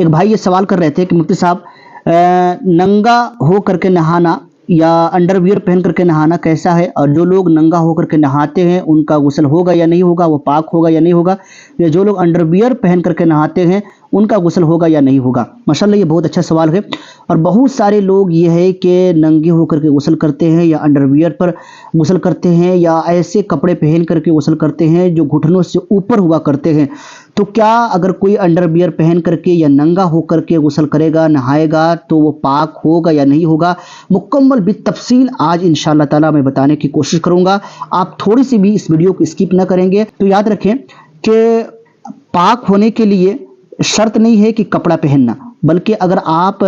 ایک بھائی یہ سوال کر رہے تھے کہ مفتی صاحب ننگا ہو کر کے نہانا یا انڈر ویئر پہن کر کے نہانا کیسا ہے، اور جو لوگ ننگا ہو کر کے نہاتے ہیں ان کا غسل ہوگا یا نہیں ہوگا، وہ پاک ہوگا یا نہیں ہوگا، یا جو لوگ انڈر ویئر پہن کر کے نہاتے ہیں ان کا غسل ہوگا یا نہیں ہوگا۔ ماشاءاللہ یہ بہت اچھا سوال ہے، اور بہت سارے لوگ یہ ہے کہ ننگے ہو کر کے غسل کرتے ہیں یا انڈر ویئر پر غسل کرتے ہیں یا ایسے کپڑے پہن کر کے غسل کرتے ہیں جو گھٹنوں سے اوپر ہوا کرتے ہیں۔ تو کیا اگر کوئی انڈر ویئر پہن کر کے یا ننگا ہو کر کے غسل کرے گا، نہائے گا، تو وہ پاک ہوگا یا نہیں ہوگا؟ مکمل بالتفصیل آج انشاءاللہ تعالی میں بتانے کی کوشش کروں گا۔ آپ تھوڑی سی بھی اس ویڈیو کو اسکپ نہ کریں گے تو یاد رکھیں کہ پاک ہونے کے لیے شرط نہیں ہے کہ کپڑا پہننا، بلکہ اگر آپ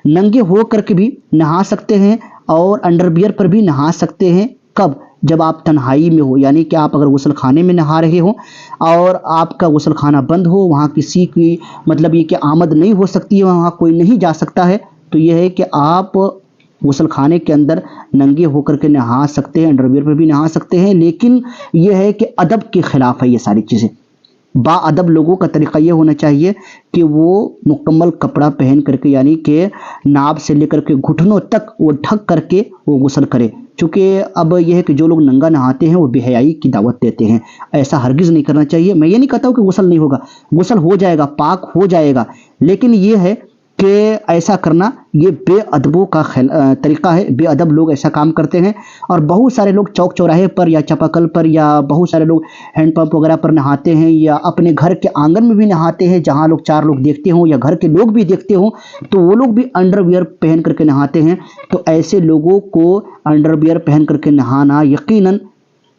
ننگے ہو کر کے بھی نہا سکتے ہیں اور انڈر ویئر پر بھی نہا سکتے ہیں۔ کب؟ جب آپ تنہائی میں ہو، یعنی کہ آپ اگر غسل خانے میں نہا رہے ہوں اور آپ کا غسل خانہ بند ہو، وہاں کسی کی مطلب یہ کہ آمد نہیں ہو سکتی ہے، وہاں کوئی نہیں جا سکتا ہے، تو یہ ہے کہ آپ غسل خانے کے اندر ننگے ہو کر کے نہا سکتے ہیں، انڈر ویئر پر بھی نہا سکتے ہیں۔ لیکن یہ ہے کہ ادب کے خلاف ہے یہ ساری چیزیں۔ با ادب لوگوں کا طریقہ یہ ہونا چاہیے کہ وہ مکمل کپڑا پہن کر کے، یعنی کہ ناف سے لے کر کے گھٹنوں تک وہ ڈھک کر کے وہ غسل کرے۔ چونکہ اب یہ ہے کہ جو لوگ ننگا نہاتے ہیں وہ بے حیائی کی دعوت دیتے ہیں، ایسا ہرگز نہیں کرنا چاہیے۔ میں یہ نہیں کہتا ہوں کہ غسل نہیں ہوگا، غسل ہو جائے گا، پاک ہو جائے گا، لیکن یہ ہے کہ ایسا کرنا یہ بے ادبوں کا طریقہ ہے۔ بے ادب لوگ ایسا کام کرتے ہیں، اور بہت سارے لوگ چوک چوراہے پر یا چپاکل پر یا بہت سارے لوگ ہینڈ پمپ وغیرہ پر نہاتے ہیں، یا اپنے گھر کے آنگن میں بھی نہاتے ہیں جہاں لوگ چار لوگ دیکھتے ہوں یا گھر کے لوگ بھی دیکھتے ہوں، تو وہ لوگ بھی انڈر ویئر پہن کر کے نہاتے ہیں۔ تو ایسے لوگوں کو انڈر ویئر پہن کر کے نہانا یقیناً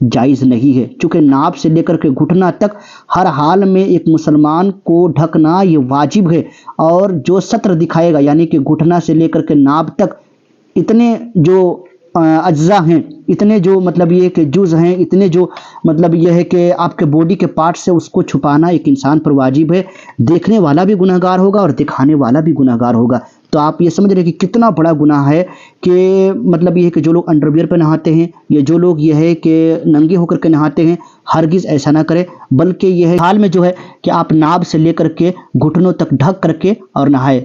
جائز نہیں ہے، چونکہ ناف سے لے کر کے گھٹنا تک ہر حال میں ایک مسلمان کو ڈھکنا یہ واجب ہے۔ اور جو ستر دکھائے گا، یعنی کہ گھٹنا سے لے کر کے ناف تک اتنے جو اجزاء ہیں، اتنے جو مطلب یہ کہ جز ہیں، اتنے جو مطلب یہ ہے کہ آپ کے باڈی کے پارٹ سے اس کو چھپانا ایک انسان پر واجب ہے۔ دیکھنے والا بھی گنہگار ہوگا اور دکھانے والا بھی گنہگار ہوگا۔ تو آپ یہ سمجھ رہے کہ کتنا بڑا گناہ ہے کہ مطلب یہ ہے کہ جو لوگ انڈر ویئر پہ نہاتے ہیں یا جو لوگ یہ ہے کہ ننگے ہو کر کے نہاتے ہیں، ہرگز ایسا نہ کرے، بلکہ یہ ہے حال میں جو ہے کہ آپ ناف سے لے کر کے گھٹنوں تک ڈھک کر کے اور نہائے۔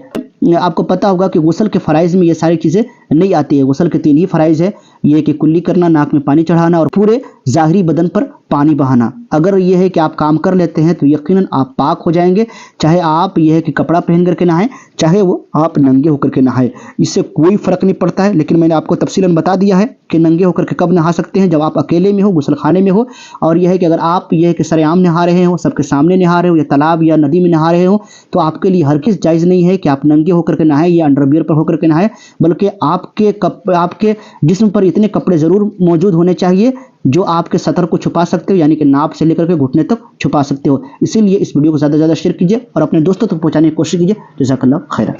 آپ کو پتا ہوگا کہ غسل کے فرائض میں یہ ساری چیزیں نہیں آتی ہے۔ غسل کے 3 ہی فرائض ہے، یہ کہ کلی کرنا، ناک میں پانی چڑھانا اور پورے ظاہری بدن پر پانی بہانا۔ اگر یہ ہے کہ آپ کام کر لیتے ہیں تو یقیناً آپ پاک ہو جائیں گے، چاہے آپ یہ ہے کہ کپڑا پہن کر کے نہائیں، چاہے وہ آپ ننگے ہو کر کے نہائیں، اس سے کوئی فرق نہیں پڑتا ہے۔ لیکن میں نے آپ کو تفصیلاً بتا دیا ہے کہ ننگے ہو کر کے کب نہا سکتے ہیں، جب آپ اکیلے میں ہو، غسل خانے میں ہو، اور یہ ہے کہ اگر آپ یہ ہے کہ سر عام نہا رہے ہو، سب کے سامنے نہا رہے ہو، یا تالاب یا ندی میں نہا رہے ہو، تو آپ کے لیے ہرگز جائز نہیں ہے کہ آپ ننگے ہو کر کے نہائیں یا انڈر ویئر پر ہو کر کے نہائیں، بلکہ آپ کے جسم پر اتنے کپڑے ضرور موجود ہونے چاہیے جو آپ کے سطر کو چھپا سکتے ہو، یعنی کہ ناف سے لے کر کے گھٹنے تک چھپا سکتے ہو۔ اسی لیے اس ویڈیو کو زیادہ سے زیادہ شیئر کیجیے اور اپنے دوستوں تک پہنچانے کی کوشش کیجیے۔ جزاک اللہ خیرہ۔